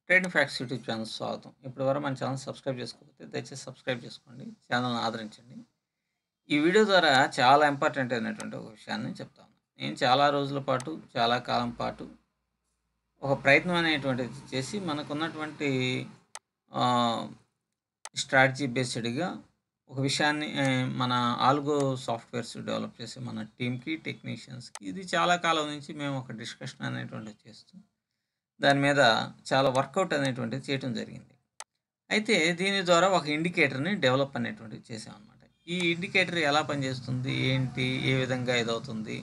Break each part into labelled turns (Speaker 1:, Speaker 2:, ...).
Speaker 1: Trading facts YouTube channel స్వాగతం. ఇప్పటివరకు మన ఛానల్ సబ్స్క్రైబ్ చేసుకోకపోతే దయచేసి సబ్స్క్రైబ్ చేసుకోండి. ఛానల్‌ని ఆదరించండి. ఈ వీడియో ద్వారా చాలా ఇంపార్టెంట్ అయినటువంటి ఒక విషయాన్ని చెప్తాను. నేను చాలా రోజుల పాటు, చాలా కాలం పాటు ఒక ప్రయత్నం అనేటువంటిది చేసి మనకున్నటువంటి ఆహ్, స్ట్రాటజీ బేస్డ్‌గా ఒక విషయాన్ని మన ఆల్గో సాఫ్ట్‌వేర్స్ డెవలప్ చేసే మన టీమ్‌కి, టెక్నీషియన్స్‌కి ఇది చాలా కాలం నుంచి మేము ఒక డిస్కషన్ అనేటువంటిది చేస్తూ దాని మీద చాలా వర్కౌట్ అనేటువంటిది చేయటం జరిగింది. అయితే దీని ద్వారా ఒక ఇండికేటర్‌ని డెవలప్ అనేటువంటిది చేసామనమాట. ఈ ఇండికేటర్ ఎలా పనిచేస్తుంది? ఏంటి? ఏ విధంగా ఇదవుతుంది?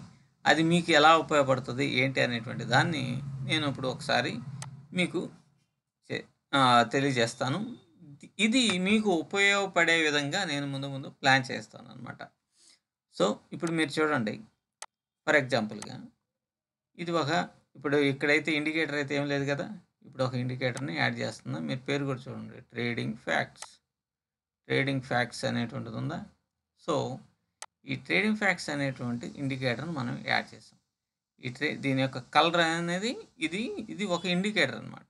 Speaker 1: అది మీకు ఎలా ఉపయోగపడుతది? ఏంటి అనేటువంటి దాన్ని నేను ఇప్పుడు ఒకసారి మీకు చె తెలియజేస్తాను. ఇది మీకు ఉపయోగపడే విధంగా నేను ముందు ముందు ప్లాన్ చేస్తాననమాట. సో, ఇప్పుడు మీరు చూడండి. ఫర్ ఎగ్జాంపుల్‌గా ఇది ఒక ఇప్పుడు ఇక్కడైతే ఇండికేటర్ అయితే ఏం లేదు కదా! ఇప్పుడు ఒక ఇండికేటర్‌ని యాడ్ చేస్తున్నా. మీరు పేరు కూడా చూడండి. Trading facts. ట్రేడింగ్ ఫ్యాక్ట్స్ అనేటువంటిది ఉందా? సో, ఈ ట్రేడింగ్ ఫ్యాక్ట్స్ అనేటువంటి ఇండికేటర్‌ని మనం యాడ్ చేసాం. దీని యొక్క కలర్ అనేది ఇది ఒక ఇండికేటర్ అనమాట.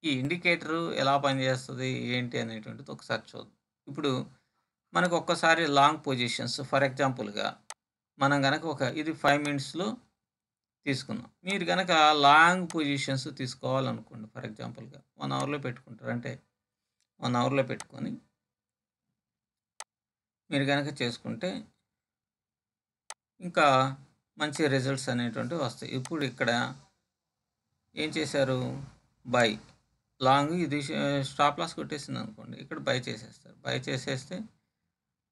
Speaker 1: ఈ ఇండికేటరు ఎలా పనిచేస్తది? ఏంటి? అనేటువంటిది ఒకసారి చూద్దాం. ఇప్పుడు మనకు ఒక్కసారి లాంగ్ పొజిషన్స్ ఫర్ ఎగ్జాంపుల్‌గా మనం గనక ఇది 5 మినిట్స్‌లో తీసుకుందాం. మీరు గనక లాంగ్ పొజిషన్స్ తీసుకోవాలనుకోండి ఫర్ ఎగ్జాంపుల్‌గా 1 అవర్‌లో పెట్టుకుంటారు. అంటే 1 అవర్‌లో పెట్టుకొని మీరు గనక చేసుకుంటే ఇంకా మంచి రిజల్ట్స్ అనేటువంటివి వస్తాయి. ఇప్పుడు ఇక్కడ ఏం చేశారు? బై. లాంగ్ ఇది స్టాప్ లాస్ కొట్టేసిందనుకోండి. ఇక్కడ బై చేసేస్తారు. బై చేసేస్తే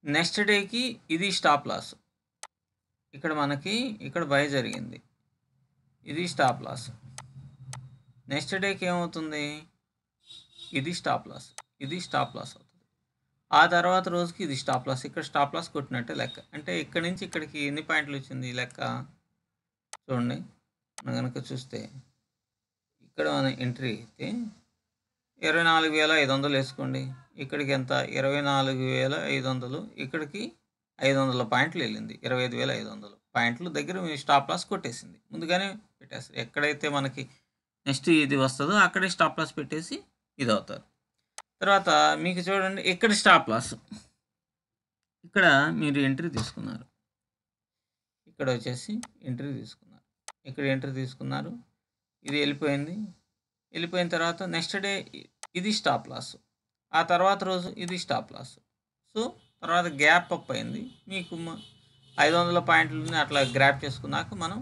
Speaker 1: నెక్స్ట్ డేకి ఇది స్టాప్ లాస్. ఇక్కడ మనకి ఇక్కడ బై జరిగింది. ఇది స్టాప్ లాస్. నెక్స్ట్ డేకి ఏమవుతుంది? ఇది స్టాప్ లాస్. ఇది స్టాప్ లాస్ అవుతుంది. ఆ తర్వాత రోజుకి ఇది స్టాప్ లాస్. ఇక్కడ స్టాప్ లాస్ కొట్టినట్టే లెక్క. అంటే ఇక్కడి నుంచి ఇక్కడికి ఎన్ని పాయింట్లు వచ్చింది ఈ లెక్క? చూడండి. మనం గనక చూస్తే ఇక్కడ మనం ఎంట్రీ అయితే 24,500 ఏసుకోండి. ఇక్కడికి ఎంత? 24,500 ఇక్కడికి 500 పాయింట్లు ఎళ్ళింది. 25,500 పాయింట్లు దగ్గర మీ స్టాప్ లాస్ కొట్టేసింది. ముందుగానే పెట్టేస్తారు. ఎక్కడైతే మనకి నెక్స్ట్ ఇది వస్తదో అక్కడే స్టాప్ లాస్ పెట్టేసి ఇదవుతారు. తర్వాత మీకు చూడండి ఇక్కడ స్టాప్ లాస్. ఇక్కడ మీరు ఎంట్రీ తీసుకున్నారు. ఇక్కడ వచ్చేసి ఎంట్రీ తీసుకున్నారు. ఇక్కడ ఎంట్రీ తీసుకున్నారు. ఇది ఎళ్ళిపోయింది. ఎళ్ళిపోయిన తర్వాత నెక్స్ట్ డే ఇది స్టాప్ లాస్. ఆ తర్వాత రోజు ఇది స్టాప్ లాస్. సో, తర్వాత గ్యాప్ అప్ అయింది. మీకు 500 పాయింట్లని అట్లా గ్రాప్ చేసుకున్నాక మనం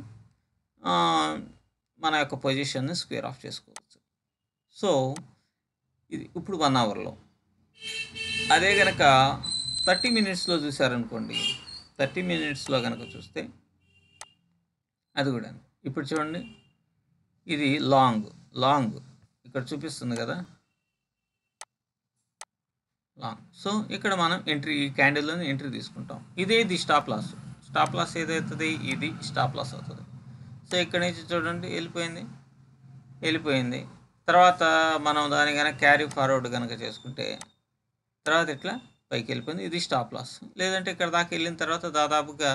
Speaker 1: మన యొక్క పొజిషన్‌ని స్క్వేర్ ఆఫ్ చేసుకోవచ్చు. సో, ఇది ఇప్పుడు 1 అవర్‌లో. అదే గనక 30 మినిట్స్‌లో చూసారనుకోండి. 30 మినిట్స్‌లో గనక చూస్తే అది కూడా ఇప్పుడు చూడండి. ఇది లాంగ్ ఇక్కడ చూపిస్తుంది కదా! లాంగ్. సో, ఇక్కడ మనం ఈ క్యాండిల్‌లోని ఎంట్రీ తీసుకుంటాం. ఇది స్టాప్ లాస్. స్టాప్ లాస్ ఏదైతది? ఇది స్టాప్ లాస్ అవుతది. సో, ఇక్కడి నుంచి చూడండి ఎళ్ళిపోయింది. తర్వాత మనం దాన్ని గనక క్యారీ ఫార్వర్డ్ గనక చేసుకుంటే తర్వాత ఇట్లా పైకెళ్ళిపోయింది. ఇది స్టాప్ లాస్. లేదంటే ఇక్కడ దాకా ఎళ్ళిన తర్వాత దాదాపుగా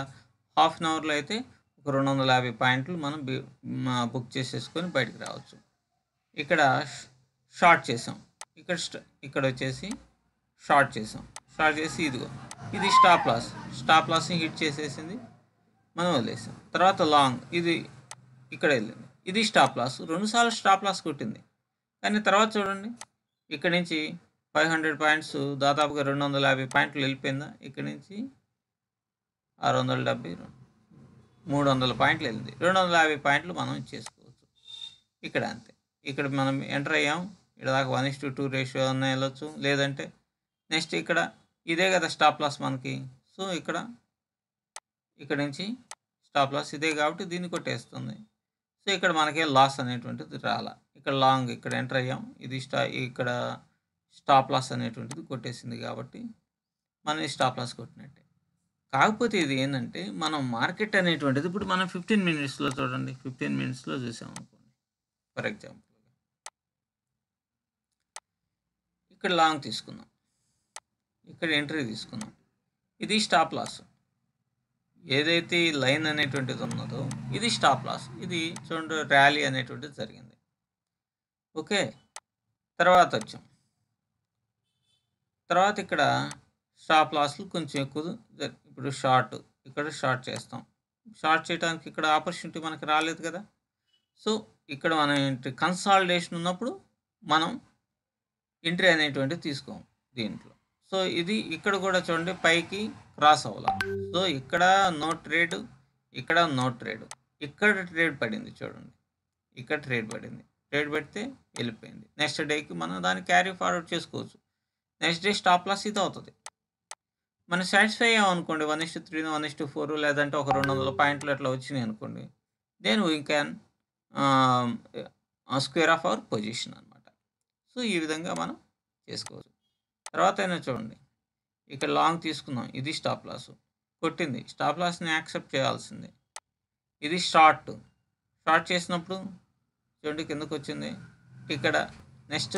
Speaker 1: హాఫ్ అన్ అవర్‌లో అయితే ఒక 250 పాయింట్లు మనం బుక్ చేసేసుకొని బయటికి రావచ్చు. ఇక్కడ షార్ట్ చేసాం. ఇక్కడొచ్చేసి షార్ట్ చేసాం. షార్ట్ చేసి ఇదిగో ఇది స్టాప్ లాస్. స్టాప్ లాస్‌ని హిట్ చేసేసింది. మనం వదిలేసాం. తర్వాత లాంగ్ ఇది ఇక్కడ వెళ్ళింది. ఇది స్టాప్ లాస్. 2 సార్లు స్టాప్ లాస్ కొట్టింది. కానీ తర్వాత చూడండి. ఇక్కడి నుంచి 500 పాయింట్స్ దాదాపుగా 250 పాయింట్లు వెళ్ళిపోయిందా? ఇక్కడి నుంచి 670 300 పాయింట్లు వెళ్ళింది. 250 పాయింట్లు మనం చేసుకోవచ్చు. ఇక్కడ అంతే. ఇక్కడ మనం ఎంటర్ అయ్యాం. ఇక్కడ దాకా 1:2 రేషియో అన్నా వెళ్ళొచ్చు. లేదంటే నెక్స్ట్ ఇక్కడ ఇదే కదా స్టాప్ లాస్ మనకి. సో, ఇక్కడ నుంచి స్టాప్ లాస్ ఇదే కాబట్టి దీన్ని కొట్టేస్తుంది. సో, ఇక్కడ మనకేం లాస్ అనేటువంటిది రాలా. ఇక్కడ లాంగ్ ఇక్కడ ఎంటర్ అయ్యాం. ఇక్కడ స్టాప్ లాస్ అనేటువంటిది కొట్టేసింది కాబట్టి మనం స్టాప్ లాస్ కొట్టినట్టే. కాకపోతే ఇది ఏందంటే మనం మార్కెట్ అనేటువంటిది ఇప్పుడు మనం 15 మినిట్స్‌లో చూడండి. 15 మినిట్స్‌లో చూసామనుకోండి. For example. ఇక్కడ లాంగ్ తీసుకుందాం. ఇక్కడ ఎంట్రీ తీసుకుందాం. ఇది స్టాప్ లాస్. ఏదైతే ఈ లైన్ అనేటువంటిది ఉన్నదో ఇది స్టాప్ లాస్. ఇది చూడండి ర్యాలీ అనేటువంటిది జరిగింది. ఓకే. తర్వాత వచ్చాం. తర్వాత ఇక్కడ స్టాప్ లాస్లు కొంచెం ఎక్కువ ఇప్పుడు షార్ట్ ఇక్కడ షార్ట్ చేస్తాం. షార్ట్ చేయడానికి ఇక్కడ ఆపర్చునిటీ మనకి రాలేదు కదా. సో ఇక్కడ మనం ఏంటి కన్సాలిడేషన్ ఉన్నప్పుడు మనం ఎంట్రీ అనేటువంటిది తీసుకోం దీంట్లో. సో ఇది ఇక్కడ కూడా చూడండి పైకి క్రాస్ అవ్వాలి. సో ఇక్కడ నో ట్రేడ్, ఇక్కడ నో ట్రేడ్, ఇక్కడ ట్రేడ్ పడింది చూడండి, ఇక్కడ ట్రేడ్ పడింది. ట్రేడ్ పెడితే వెళ్ళిపోయింది. నెక్స్ట్ డేకి మనం దాన్ని క్యారీ ఫార్వర్డ్ చేసుకోవచ్చు. నెక్స్ట్ డే స్టాప్ లాస్ ఇది అవుతుంది. మనం సాటిస్ఫై అయ్యామనుకోండి 1:3, 1:4 లేదంటే ఒక 200 పాయింట్లు అట్లా వచ్చినాయి అనుకోండి, then we can square of our position అనమాట. సో ఈ విధంగా మనం చేసుకోవచ్చు. తర్వాత అయినా చూడండి ఇక్కడ లాంగ్ తీసుకుందాం. ఇది స్టాప్ లాస్ కొట్టింది. స్టాప్ లాస్ని యాక్సెప్ట్ చేయాల్సిందే. ఇది షార్ట్ చేసినప్పుడు చూడండి కిందకు వచ్చింది. ఇక్కడ నెక్స్ట్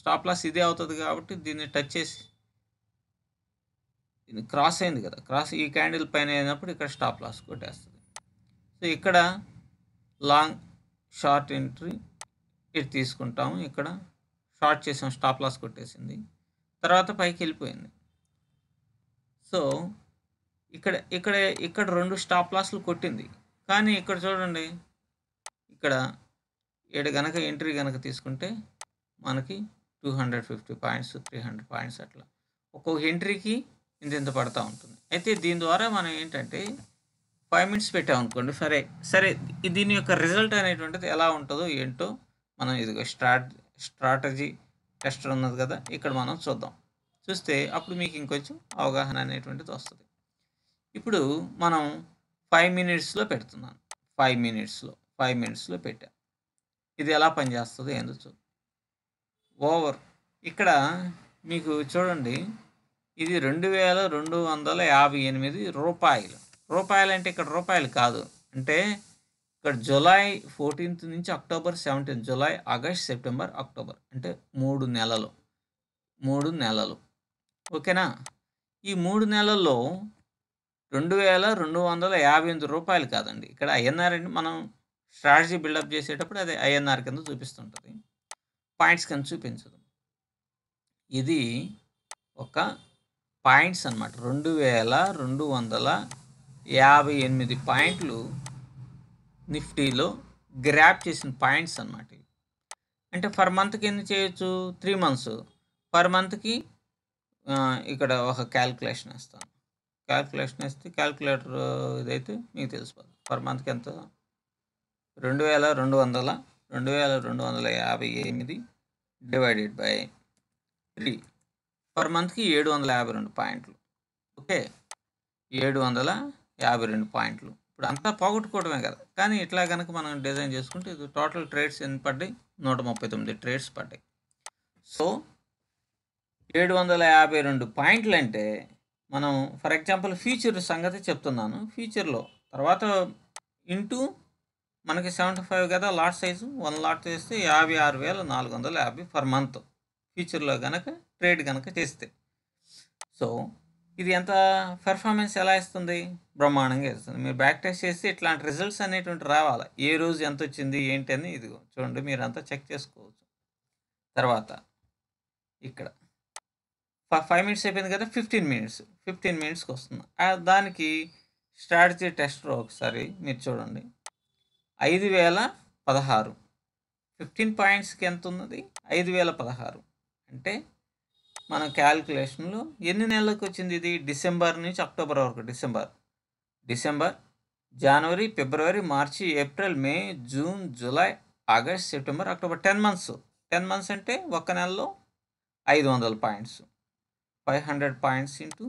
Speaker 1: స్టాప్ లాస్ ఇదే అవుతుంది కాబట్టి దీన్ని టచ్ చేసి ఇది క్రాస్ అయింది కదా, క్రాస్ ఈ క్యాండిల్ పైన అయినప్పుడు ఇక్కడ స్టాప్ లాస్ కొట్టేస్తుంది. సో ఇక్కడ లాంగ్ షార్ట్ ఎంట్రీ ఇది తీసుకుంటాము. ఇక్కడ షార్ట్ చేసాం, స్టాప్ లాస్ కొట్టేసింది. తర్వాత పైకి వెళ్ళిపోయింది. సో ఇక్కడ ఇక్కడ ఇక్కడ 2 స్టాప్ లాస్లు కొట్టింది. కానీ ఇక్కడ చూడండి ఇక్కడ గనక ఎంట్రీ కనుక తీసుకుంటే మనకి 250 పాయింట్స్ 300 పాయింట్స్ అట్లా ఒక్కొక్క ఎంట్రీకి ఇంత పడతా ఉంటుంది. అయితే దీని ద్వారా మనం ఏంటంటే 5 మినిట్స్ పెట్టామనుకోండి, సరే దీని యొక్క రిజల్ట్ అనేటువంటిది ఎలా ఉంటుందో ఏంటో మనం ఇదిగో స్ట్రాటజీ టెస్టర్ ఉన్నది కదా, ఇక్కడ మనం చూస్తే అప్పుడు మీకు ఇంకొంచెం అవగాహన అనేటువంటిది వస్తుంది. ఇప్పుడు మనం 5 మినిట్స్లో పెడుతున్నాను. 5 మినిట్స్లో పెట్టా. ఇది ఎలా పనిచేస్తుందో ఏందో చూద్దాం. ఓవర్ ఇక్కడ మీకు చూడండి ఇది 2258 రూపాయలు. రూపాయలు అంటే ఇక్కడ రూపాయలు కాదు, అంటే ఇక్కడ జూలై 14 నుంచి October 17, July, August, September, October అంటే 3 నెలలు. ఓకేనా. ఈ 3 నెలల్లో 2258 రూపాయలు కాదండి, ఇక్కడ ఐఎన్ఆర్ అంటే మనం స్ట్రాటజీ బిల్డప్ చేసేటప్పుడు అది ఐఎన్ఆర్ కింద చూపిస్తుంటుంది, పాయింట్స్ కింద చూపించదు. ఇది ఒక పాయింట్స్ అనమాట. 2258 పాయింట్లు నిఫ్టీలో గ్రాప్ చేసిన పాయింట్స్ అనమాట. అంటే పర్ మంత్కి ఎన్ని చేయొచ్చు? 3 మంత్స్. పర్ మంత్కి ఇక్కడ ఒక క్యాల్కులేషన్ వేస్తాను. క్యాల్కులేషన్ వేస్తే క్యాల్కులేటర్ ఇదైతే మీకు తెలిసిపోతుంది. పర్ మంత్కి ఎంత? 2258 డివైడెడ్ బై 3 పర్ మంత్కి 752 పాయింట్లు. ఓకే, 752 పాయింట్లు. ఇప్పుడు అంతా పోగొట్టుకోవడమే కదా, కానీ ఇట్లా కనుక మనం డిజైన్ చేసుకుంటే ఇది టోటల్ ట్రేడ్స్ ఎన్ని పడ్డాయి? 139 ట్రేడ్స్ పడ్డాయి. సో 752 పాయింట్లు అంటే మనం ఫర్ ఎగ్జాంపుల్ ఫ్యూచర్ సంగతి చెప్తున్నాను. ఫ్యూచర్లో తర్వాత ఇంటూ మనకి 75 కదా లాట్ సైజు, 1 లాట్ చేస్తే 56,450 పర్ మంత్ ఫ్యూచర్లో కనుక ట్రేడ్ కనుక చేస్తే. సో ఇది ఎంత పెర్ఫార్మెన్స్ ఎలా ఇస్తుంది? బ్రహ్మాండంగా ఇస్తుంది. మీరు బ్యాక్ టెస్ట్ చేస్తే ఇట్లాంటి రిజల్ట్స్ అనేటువంటి రావాలి. ఏ రోజు ఎంత వచ్చింది ఏంటి అని ఇదిగో చూడండి, మీరు అంతా చెక్ చేసుకోవచ్చు. తర్వాత ఇక్కడ 5 మినిట్స్ అయిపోయింది కదా, 15 మినిట్స్కి వస్తుంది. దానికి స్ట్రాటజీ టెస్టర్ ఒకసారి మీరు చూడండి. 5016 15 పాయింట్స్కి ఎంత ఉన్నది? 5016 అంటే మన క్యాల్కులేషన్లో ఎన్ని నెలలకు వచ్చింది ఇది? డిసెంబర్ నుంచి అక్టోబర్ వరకు. డిసెంబర్, జనవరి, ఫిబ్రవరి, మార్చి, ఏప్రిల్, మే, జూన్, జూలై, August, September, October 10 months. 10 months అంటే ఒక్క నెలలో 500 points. 500 points into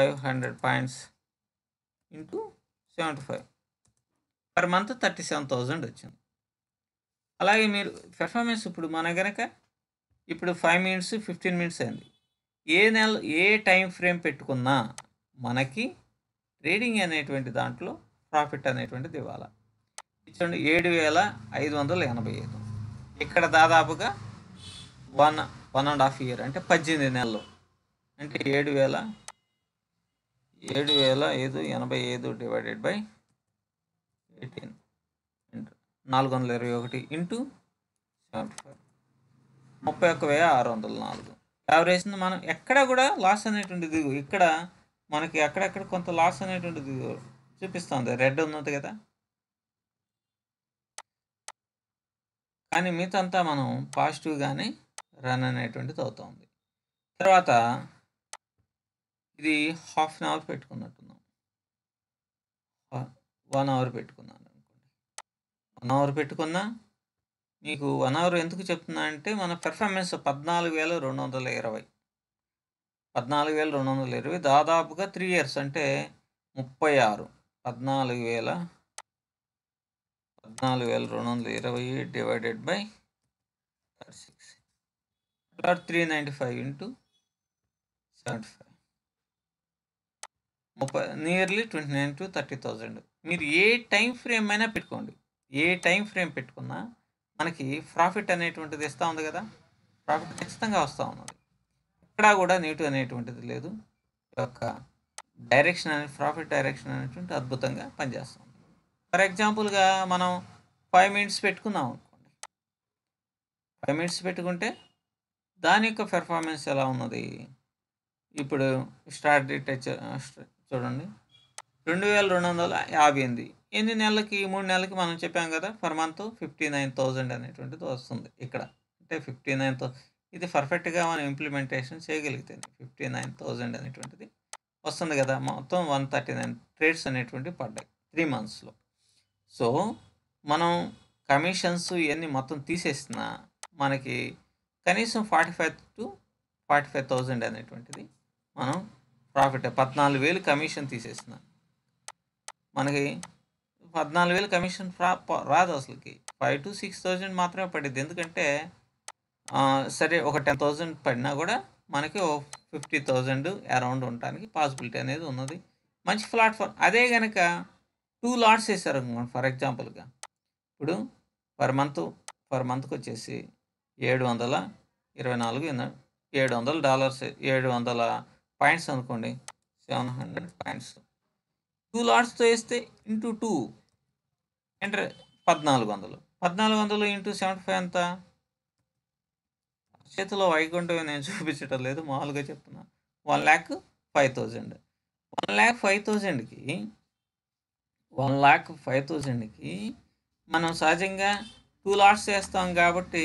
Speaker 1: 500 points into 75 per month 37,000 వచ్చింది. అలాగే మీరు పెర్ఫార్మెన్స్ ఇప్పుడు మన కనుక ఇప్పుడు 5 మినిట్స్ 15 మినిట్స్ అయింది. ఏ టైం ఫ్రేమ్ పెట్టుకున్నా మనకి ట్రేడింగ్ అనేటువంటి దాంట్లో ప్రాఫిట్ అనేటువంటిది ఇవ్వాలి. చూడండి 7,585. ఇక్కడ దాదాపుగా 1.5 ఇయర్ అంటే 18 నెలలు. అంటే 7,585 డివైడెడ్ బై 18 421 ఇంటూ 75 31,604. యావరేజ్ని మనం ఎక్కడ కూడా లాస్ అనేటువంటిది ఇక్కడ మనకి అక్కడక్కడ కొంత లాస్ అనేటువంటిది చూపిస్తుంది, రెడ్ ఉన్నది కదా. కానీ మిగతా మనం పాజిటివ్గానే రన్ అనేటువంటిది అవుతుంది. తర్వాత ఇది హాఫ్ అన్ అవర్ పెట్టుకున్నట్టున్నాం, 1 అవర్ పెట్టుకున్నాను అనుకోండి. 1 అవర్ పెట్టుకున్నా మీకు 1 అవర్ ఎందుకు చెప్తున్నా అంటే మన పెర్ఫార్మెన్స్ 14,220 14,220 దాదాపుగా 3 ఇయర్స్ అంటే 36 14,220 divided by 36 395 into 75 nearly 29 to 30,000. మీరు ఏ టైం ఫ్రేమ్ అయినా పెట్టుకోండి, ఏ టైం ఫ్రేమ్ పెట్టుకున్నా మనకి ప్రాఫిట్ అనేటువంటిది ఇస్తూ ఉంది కదా, ప్రాఫిట్ ఖచ్చితంగా వస్తూ ఉన్నది. ఇక్కడ కూడా నెగిటివ్ అనేటువంటిది లేదు. యొక్క డైరెక్షన్ అనే ప్రాఫిట్ డైరెక్షన్ అనేటువంటి అద్భుతంగా పనిచేస్తుంది. ఫర్ ఎగ్జాంపుల్గా మనం 5 minutes పెట్టుకుందాం అనుకోండి. 5 minutes పెట్టుకుంటే దాని యొక్క పెర్ఫార్మెన్స్ ఎలా ఉన్నది, ఇప్పుడు స్టార్ట్ డేట్ చూడండి 2,258. ఎన్ని నెలలకి, 3 నెలలకి మనం చెప్పాం కదా, పర్ మంత్ 59,000 అనేటువంటిది వస్తుంది ఇక్కడ. అంటే 59,000 ఇది పర్ఫెక్ట్గా మనం ఇంప్లిమెంటేషన్ చేయగలిగితే 59,000 అనేటువంటిది వస్తుంది కదా. మొత్తం 139 ట్రేడ్స్ అనేటువంటివి పడ్డాయి 3 monthsలో. సో మనం కమిషన్స్ ఇవన్నీ మొత్తం తీసేసినా మనకి కనీసం 45 to 45,000 అనేటువంటిది మనం ప్రాఫిట్. 14,000 కమిషన్ తీసేసిన మనకి 14,000 కమిషన్ రాదు అసలుకి, 5,000 to 6,000 మాత్రమే పడింది. ఎందుకంటే సరే ఒక 10,000 పడినా కూడా మనకి 50,000 అరౌండ్ ఉండడానికి పాసిబిలిటీ అనేది ఉన్నది. మంచి ప్లాట్ఫామ్. అదే కనుక 2 lots వేసారు ఫర్ ఎగ్జాంపుల్గా, ఇప్పుడు పర్ మంత్కి వచ్చేసి $724, $700, 700 పాయింట్స్ అనుకోండి, 700 పాయింట్స్ 2 lotsతో వేస్తే ఇంటూ 2 అంటే 1,400 ఇంటూ 75 ఎంత? చేతిలో వైకుంఠం నేను చూపించటం లేదు, మామూలుగా చెప్తున్నా. 1,05,000. 1,05,000కి మనం సహజంగా 2 lots వేస్తాం కాబట్టి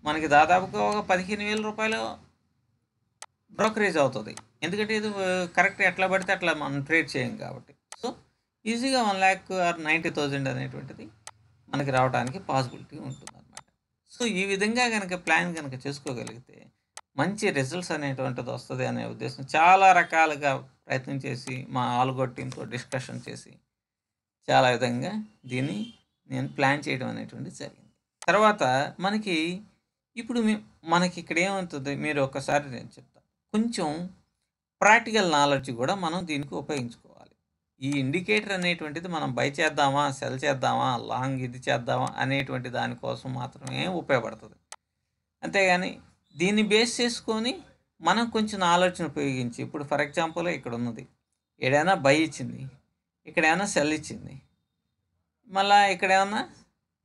Speaker 1: మనకి దాదాపుగా ఒక 15,000 రూపాయలు బ్రోకరేజ్ అవుతుంది. ఎందుకంటే ఇది కరెక్ట్ ఎట్లా పడితే అట్లా మనం ట్రేడ్ చేయం కాబట్టి. సో ఈజీగా 1,90,000 అనేటువంటిది మనకి రావడానికి పాసిబిలిటీ ఉంటుంది అన్నమాట. సో ఈ విధంగా కనుక ప్లాన్ కనుక చేసుకోగలిగితే మంచి రిజల్ట్స్ అనేటువంటిది వస్తుంది అనే ఉద్దేశం. చాలా రకాలుగా ప్రయత్నం చేసి మా ఆల్గో టీంతో డిస్కషన్ చేసి చాలా విధంగా దీన్ని నేను ప్లాన్ చేయడం అనేటువంటిది జరిగింది. తర్వాత మనకి ఇప్పుడు మనకి ఇక్కడ ఏమవుతుంది, మీరు ఒక్కసారి నేను చెప్తాను, కొంచెం ప్రాక్టికల్ నాలెడ్జ్ కూడా మనం దీనికి ఉపయోగించుకోవాలి. ఈ ఇండికేటర్ అనేటువంటిది మనం బై చేద్దామా, సెల్ చేద్దామా, లాంగ్ ఇది చేద్దామా అనేటువంటి దానికోసం మాత్రమే ఉపయోగపడుతుంది. అంతేగాని దీన్ని బేస్ చేసుకొని మనం కొంచెం నాలెడ్జ్ని ఉపయోగించి, ఇప్పుడు ఫర్ ఎగ్జాంపుల్ ఇక్కడ ఉన్నది, ఏదైనా బై ఇచ్చింది, ఇక్కడ ఏమైనా సెల్ ఇచ్చింది, మళ్ళీ ఇక్కడ ఏమన్నా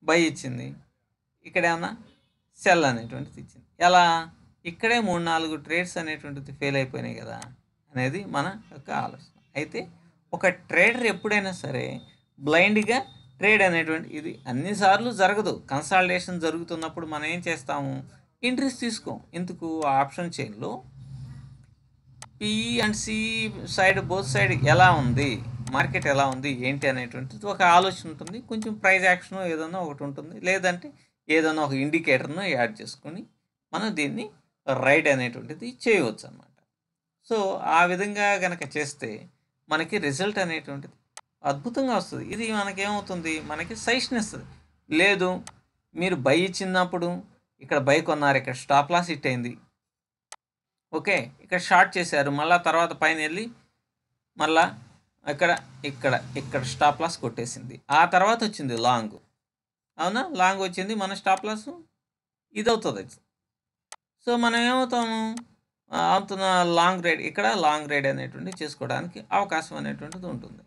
Speaker 1: బై ఇచ్చింది, ఇక్కడ ఏమన్నా సెల్ అనేటువంటిది ఇచ్చింది. ఎలా ఇక్కడే 3-4 ట్రేడ్స్ అనేటువంటిది ఫెయిల్ అయిపోయినాయి కదా అనేది మన యొక్క ఆలోచన. అయితే ఒక ట్రేడర్ ఎప్పుడైనా సరే బ్లైండ్గా ట్రేడ్ అనేటువంటి ఇది అన్నిసార్లు జరగదు. కన్సాలిడేషన్ జరుగుతున్నప్పుడు మనం ఏం చేస్తాము, ఎంట్రీస్ తీసుకోం. ఎందుకు, ఆప్షన్ చైన్లో PE and CE side both side ఎలా ఉంది, మార్కెట్ ఎలా ఉంది ఏంటి అనేటువంటిది ఒక ఆలోచన ఉంటుంది. కొంచెం ప్రైజ్ యాక్షన్ ఏదైనా ఒకటి ఉంటుంది, లేదంటే ఏదైనా ఒక ఇండికేటర్ను యాడ్ చేసుకొని మనం దీన్ని రైడ్ అనేటువంటిది చేయవచ్చు అన్నమాట. సో ఆ విధంగా కనుక చేస్తే మనకి రిజల్ట్ అనేటువంటిది అద్భుతంగా వస్తుంది. ఇది మనకేమవుతుంది, మనకి సజెషన్ ఇస్తుంది. లేదు మీరు బై ఇచ్చినప్పుడు ఇక్కడ బై కొన్నారు, ఇక్కడ స్టాప్ లాస్ హిట్ అయింది, ఓకే, ఇక్కడ షార్ట్ చేశారు, మళ్ళీ తర్వాత పైన వెళ్ళి మళ్ళా ఇక్కడ స్టాప్ లాస్ కొట్టేసింది, ఆ తర్వాత వచ్చింది లాంగ్, అవునా, లాంగ్ వచ్చింది, మన స్టాప్ లాస్ ఇది అవుతుంది. సో మనం ఏమవుతాము, అవుతున్న లాంగ్ రైడ్, ఇక్కడ లాంగ్ రైడ్ అనేటువంటి చేసుకోవడానికి అవకాశం అనేటువంటిది ఉంటుంది.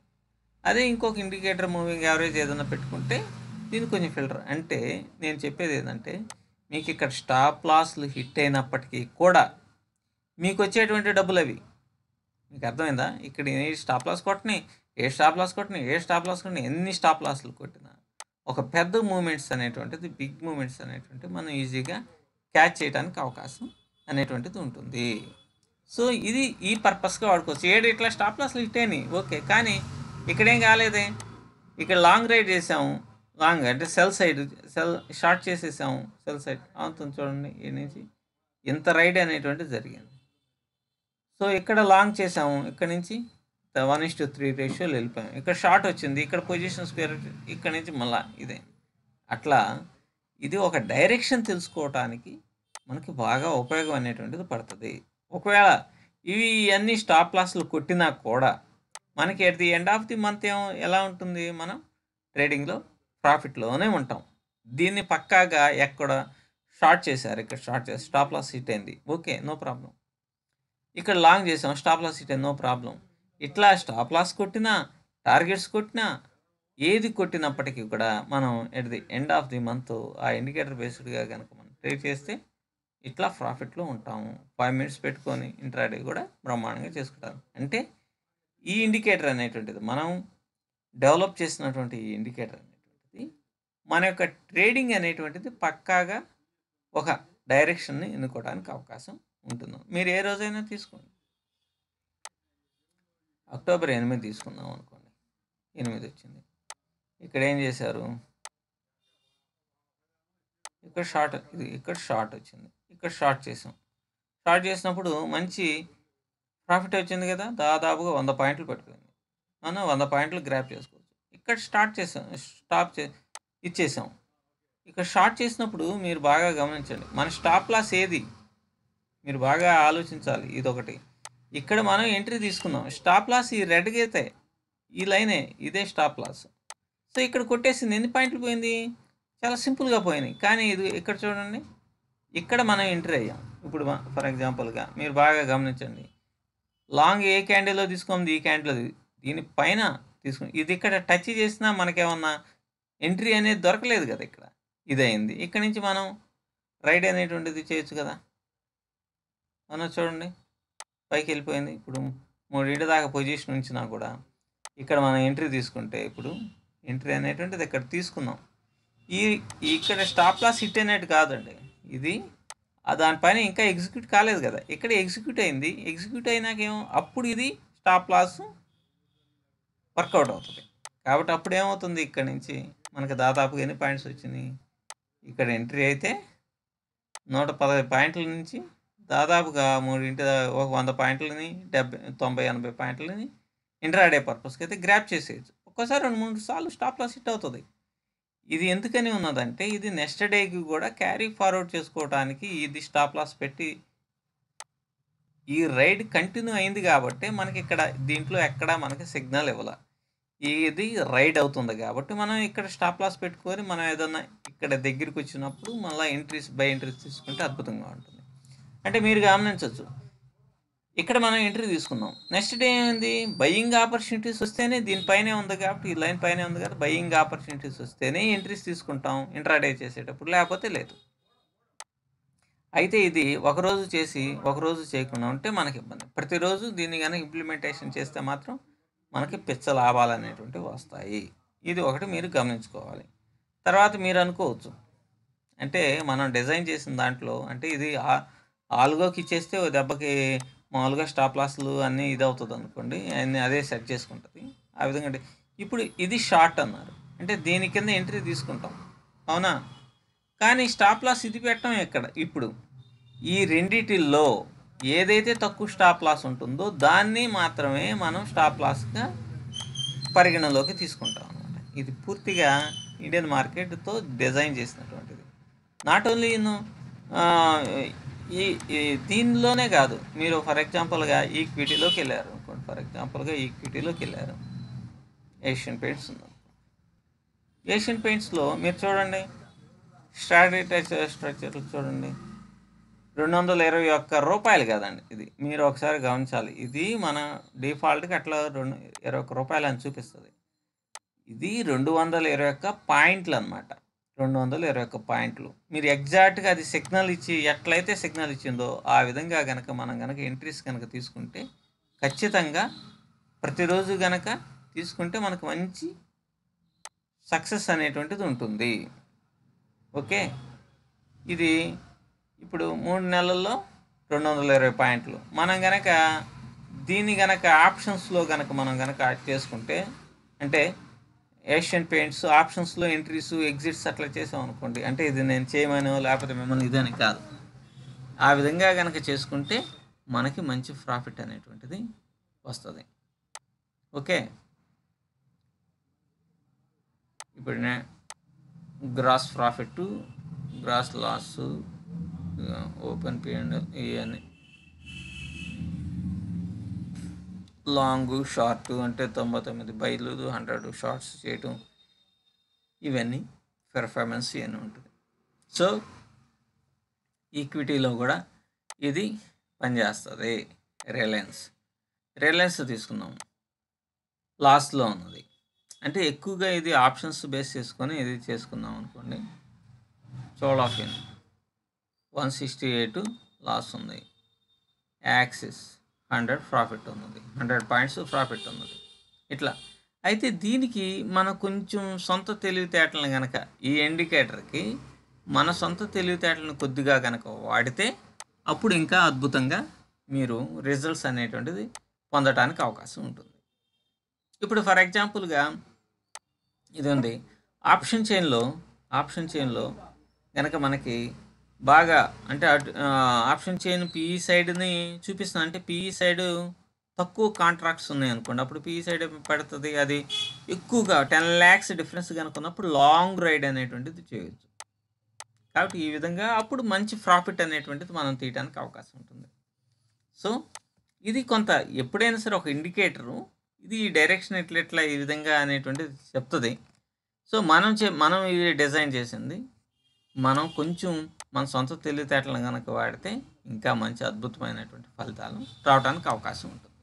Speaker 1: అదే ఇంకొక ఇండికేటర్ మూవింగ్ యావరేజ్ ఏదైనా పెట్టుకుంటే దీన్ని కొంచెం ఫిల్టర్. అంటే నేను చెప్పేది ఏంటంటే మీకు ఇక్కడ స్టాప్ లాస్లు హిట్ అయినప్పటికీ కూడా మీకు వచ్చేటువంటి డబ్బులు అవి. మీకు అర్థమైందా? ఇక్కడ ఏ స్టాప్ లాస్ కొట్టని, ఏ స్టాప్ లాస్ కొట్టని, ఏ స్టాప్ లాస్ కొట్టని, ఎన్ని స్టాప్ లాస్లు కొట్టినా ఒక పెద్ద మూమెంట్స్ అనేటువంటిది, బిగ్ మూమెంట్స్ అనేటువంటివి మనం ఈజీగా క్యాచ్ చేయడానికి అవకాశం అనేటువంటిది ఉంటుంది. సో ఇది ఈ పర్పస్గా వాడుకోవచ్చు. ఇట్లా స్టాప్ లాస్లు హిట్ అయినాయి ఓకే, కానీ ఇక్కడేం కాలేదే. ఇక్కడ లాంగ్ రైడ్ చేసాము, లాంగ్ అంటే సెల్ షార్ట్ చేసేసాము, సెల్ సైడ్ అవుతుంది చూడండి. ఈ నుంచి ఇంత రైడ్ అనేటువంటిది జరిగింది. సో ఇక్కడ లాంగ్ చేసాము, ఇక్కడ నుంచి 1:3 రేషియోలో వెళ్ళిపోయాం. ఇక్కడ షార్ట్ వచ్చింది, ఇక్కడ పొజిషన్ స్క్వేర్, ఇక్కడ నుంచి మళ్ళీ ఇదే. అట్లా ఇది ఒక డైరెక్షన్ తెలుసుకోవటానికి మనకి బాగా ఉపయోగం అనేటువంటిది పడుతుంది. ఒకవేళ ఇవి అన్ని స్టాప్ లాస్లు కొట్టినా కూడా మనకి at the end of the month ఎలా ఉంటుంది, మనం ట్రేడింగ్లో ప్రాఫిట్లోనే ఉంటాం. దీన్ని పక్కాగా ఎక్కడ షార్ట్ చేశారు, ఇక్కడ షార్ట్ చేసి స్టాప్ లాస్ హిట్ అయింది ఓకే, నో ప్రాబ్లం. ఇక్కడ లాంగ్ చేసాం, స్టాప్ లాస్ హిట్ అయింది, నో ప్రాబ్లం. ఇట్లా స్టాప్ లాస్ కొట్టినా, టార్గెట్స్ కొట్టినా, ఏది కొట్టినప్పటికీ కూడా మనం at the end of the month ఆ ఇండికేటర్ బేస్డ్గా కనుక మనం ట్రేడ్ చేస్తే ఇట్లా ప్రాఫిట్లో ఉంటాము. 5 మినిట్స్ పెట్టుకొని ఇంట్రాడే కూడా బ్రహ్మాండంగా చేసుకుంటాం. అంటే ఈ ఇండికేటర్ అనేటువంటిది మనం డెవలప్ చేసినటువంటి ఈ ఇండికేటర్ అనేటువంటిది మన యొక్క ట్రేడింగ్ అనేటువంటిది పక్కాగా ఒక డైరెక్షన్ని ఎన్నుకోవడానికి అవకాశం ఉంటుంది. మీరు ఏ రోజైనా తీసుకోండి. అక్టోబర్ 8 తీసుకుందాం అనుకోండి, 8 వచ్చింది. ఇక్కడ ఏం చేశారు, ఇక్కడ షార్ట్, ఇది ఇక్కడ షార్ట్ వచ్చింది, ఇక్కడ షార్ట్ చేసాం. షార్ట్ చేసినప్పుడు మంచి ప్రాఫిట్ వచ్చింది కదా, దాదాపుగా 100 పాయింట్లు పట్టుకుంది. మనం 100 పాయింట్లు గ్రాప్ చేసుకోవచ్చు. ఇక్కడ స్టాప్ ఇచ్చేసాం. ఇక్కడ షార్ట్ చేసినప్పుడు మీరు బాగా గమనించండి, మన స్టాప్ లాస్ ఏది మీరు బాగా ఆలోచించాలి. ఇదొకటి. ఇక్కడ మనం ఎంట్రీ తీసుకున్నాం, స్టాప్ లాస్ ఈ రెడ్ గీతే ఈ లైనే, ఇదే స్టాప్ లాస్. సో ఇక్కడ కొట్టేసింది, ఎన్ని పాయింట్లు పోయింది, చాలా సింపుల్గా పోయినాయి. కానీ ఇది ఇక్కడ చూడండి, ఇక్కడ మనం ఎంట్రీ అయ్యాం. ఇప్పుడు ఫర్ ఎగ్జాంపుల్గా మీరు బాగా గమనించండి, లాంగ్ ఏ క్యాండిల్లో తీసుకుంది, ఈ క్యాండిల్లో దీనిపైన తీసుకుని ఇది ఇక్కడ టచ్ చేసినా మనకేమన్నా ఎంట్రీ అనేది దొరకలేదు కదా, ఇక్కడ ఇదైంది. ఇక్కడ నుంచి మనం రైడ్ అనేటువంటిది చేయొచ్చు కదా. మనం చూడండి పైకి వెళ్ళిపోయింది. ఇప్పుడు 3 దాకా పొజిషన్ ఉంచినా కూడా ఇక్కడ మనం ఎంట్రీ తీసుకుంటే, ఇప్పుడు ఎంట్రీ అనేటువంటిది ఇక్కడ తీసుకున్నాం. ఇక్కడ స్టాప్ లాస్ హిట్ అయినట్టు కాదండి, ఇది దానిపైన ఇంకా ఎగ్జిక్యూట్ కాలేదు కదా, ఇక్కడ ఎగ్జిక్యూట్ అయింది. ఎగ్జిక్యూట్ అయినాకేమో అప్పుడు ఇది స్టాప్ లాస్ వర్కౌట్ అవుతుంది. కాబట్టి అప్పుడు ఏమవుతుంది, ఇక్కడ నుంచి మనకు దాదాపుగా ఎన్ని పాయింట్స్ వచ్చినాయి, ఇక్కడ ఎంట్రీ అయితే 110 పాయింట్ల నుంచి దాదాపుగా 100 పాయింట్లని 90-80 పాయింట్లని ఇంట్రాడే పర్పస్కి అయితే గ్రాప్ చేసేయచ్చు. ఒక్కోసారి 2-3 సార్లు స్టాప్ లాస్ హిట్ అవుతుంది. ఇది ఎందుకని ఉన్నదంటే, ఇది నెక్స్ట్ డేకి కూడా క్యారీ ఫార్వర్డ్ చేసుకోవడానికి ఇది స్టాప్ లాస్ పెట్టి ఈ రైడ్ కంటిన్యూ అయింది కాబట్టి మనకి ఇక్కడ దీంట్లో ఎక్కడ మనకి సిగ్నల్ ఇవ్వాల, ఇది రైడ్ అవుతుంది కాబట్టి మనం ఇక్కడ స్టాప్ లాస్ పెట్టుకొని మనం ఏదన్నా ఇక్కడ దగ్గరికి వచ్చినప్పుడు మళ్ళీ బై ఎంట్రీస్ తీసుకుంటే అద్భుతంగా ఉంటుంది. అంటే మీరు గమనించవచ్చు, ఇక్కడ మనం ఎంట్రీ తీసుకున్నాం, నెక్స్ట్ డే ఏంది, బయ్యింగ్ ఆపర్చునిటీస్ వస్తేనే, దీనిపైనే ఉంది కాబట్టి ఈ లైన్ పైనే ఉంది కదా, బయ్యింగ్ ఆపర్చునిటీస్ వస్తేనే ఎంట్రీస్ తీసుకుంటాం ఇంట్రాడే చేసేటప్పుడు, లేకపోతే లేదు. అయితే ఇది ఒకరోజు చేసి ఒకరోజు చేయకుండా ఉంటే మనకి ఇబ్బంది. ప్రతిరోజు దీన్ని కనుక ఇంప్లిమెంటేషన్ చేస్తే మాత్రం మనకి పిచ్చ లాభాలు అనేటువంటివి వస్తాయి. ఇది ఒకటి మీరు గమనించుకోవాలి. తర్వాత మీరు అనుకోవచ్చు, అంటే మనం డిజైన్ చేసిన దాంట్లో అంటే ఇది ఆల్గోకి ఇచ్చేస్తే ఓ దెబ్బకి మామూలుగా స్టాప్ లాస్లు అన్నీ ఇది అవుతుంది అనుకోండి, అన్నీ అదే సెట్ చేసుకుంటుంది. ఆ విధంగా ఇప్పుడు ఇది షార్ట్ అన్నారు అంటే దీని కింద ఎంట్రీ తీసుకుంటాం, అవునా. కానీ స్టాప్ లాస్ ఇది పెట్టడం ఎక్కడ, ఇప్పుడు ఈ రెండిటిల్లో ఏదైతే తక్కువ స్టాప్ లాస్ ఉంటుందో దాన్ని మాత్రమే మనం స్టాప్ లాస్గా పరిగణలోకి తీసుకుంటాం అన్నమాట. ఇది పూర్తిగా ఇండియన్ మార్కెట్తో డిజైన్ చేసినటువంటిది. నాట్ ఓన్లీ ఈ దీనిలోనే కాదు, మీరు ఫర్ ఎగ్జాంపుల్గా ఈక్విటీలోకి వెళ్ళారు అనుకోండి, ఏషియన్ పెయింట్స్ ఉంది. ఏషియన్ పెయింట్స్లో మీరు చూడండి, స్ట్రక్చర్ చూడండి, 221 రూపాయలు కదండి. ఇది మీరు ఒకసారి గమనించాలి. ఇది మన డిఫాల్ట్గా అట్లా 21 రూపాయలు అని చూపిస్తుంది. ఇది 221 పాయింట్లు అనమాట. 221 పాయింట్లు. మీరు ఎగ్జాక్ట్‌గా అది సిగ్నల్ ఇచ్చి ఎట్లయితే సిగ్నల్ ఇచ్చిందో ఆ విధంగా గనక మనం గనక ఎంట్రీస్ కనుక తీసుకుంటే ఖచ్చితంగా ప్రతిరోజు గనక తీసుకుంటే మనకు మంచి సక్సెస్ అనేటువంటిది ఉంటుంది. ఓకే. ఇది ఇప్పుడు 3 నెలల్లో 220 పాయింట్లు. మనం గనక దీన్ని గనక ఆప్షన్స్‌లో గనక మనం గనక చేసుకుంటే అంటే ఏషియన్ పెయింట్స్ ఆప్షన్స్‌లో ఎంట్రీస్, ఎగ్జిట్స్ అట్లా చేసామనుకోండి. అంటే ఇది నేను చేయమనో లేకపోతే మిమ్మల్ని ఇదని కాదు. ఆ విధంగా గనక చేసుకుంటే మనకి మంచి ప్రాఫిట్ అనేటువంటిది వస్తది. ఓకే. ఇప్పుడు gross profit, gross loss, open P&L ఇవన్నీ లాంగ్, షార్ట్ అంటే 99 బైలు, 100 షార్ట్స్ చేయటం, ఇవన్నీ పెర్ఫార్మెన్స్ ఇవన్నీ ఉంటుంది. సో ఈక్విటీలో కూడా ఇది పనిచేస్తుంది. రిలయన్స్ తీసుకుందాం, లాస్ట్లో ఉన్నది. అంటే ఎక్కువగా ఇది ఆప్షన్స్ బేస్ చేసుకొని ఇది చేసుకుందాం అనుకోండి. చోళాఫిన్ 168 లాస్ ఉంది. యాక్సిస్ 100 ప్రాఫిట్ ఉన్నది, 100 పాయింట్స్ ప్రాఫిట్ ఉన్నది. ఇట్లా అయితే దీనికి మన కొంచెం సొంత తెలివితేటలను కనుక ఈ ఇండికేటర్కి మన సొంత తెలివితేటలను కొద్దిగా కనుక వాడితే అప్పుడు ఇంకా అద్భుతంగా మీరు రిజల్ట్స్ అనేటువంటిది పొందడానికి అవకాశం ఉంటుంది. ఇప్పుడు ఫర్ ఎగ్జాంపుల్గా ఇది ఉంది ఆప్షన్ చైన్లో కనుక మనకి బాగా అంటే ఆప్షన్ చైన్ పిఈ సైడ్ని చూపిస్తుంది. అంటే పిఈ సైడ్ తక్కువ కాంట్రాక్ట్స్ ఉన్నాయి అనుకోండి, అప్పుడు పిఈ సైడ్ పెడుతుంది. అది ఎక్కువగా 10 lakhs డిఫరెన్స్ కనుక ఉన్నప్పుడు లాంగ్ రైడ్ అనేటువంటిది చేయొచ్చు. కాబట్టి ఈ విధంగా అప్పుడు మంచి ప్రాఫిట్ అనేటువంటిది మనం తీయడానికి అవకాశం ఉంటుంది. సో ఇది కొంత ఎప్పుడైనా సరే ఒక ఇండికేటరు ఇది ఈ డైరెక్షన్ ఎట్లా ఈ విధంగా అనేటువంటిది చెప్తుంది. సో మనం ఇది డిజైన్ చేసింది మనం కొంచెం మన సొంత తెలివితేటలను కనుక వాడితే ఇంకా మంచి అద్భుతమైనటువంటి ఫలితాలు రావడానికి అవకాశం ఉంటుంది.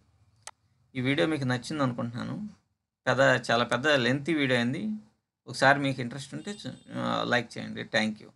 Speaker 1: ఈ వీడియో మీకు నచ్చింది అనుకుంటున్నాను. చాలా పెద్ద లెంతీ వీడియో అయింది. ఒకసారి మీకు ఇంట్రెస్ట్ ఉంటే లైక్ చేయండి. Thank you.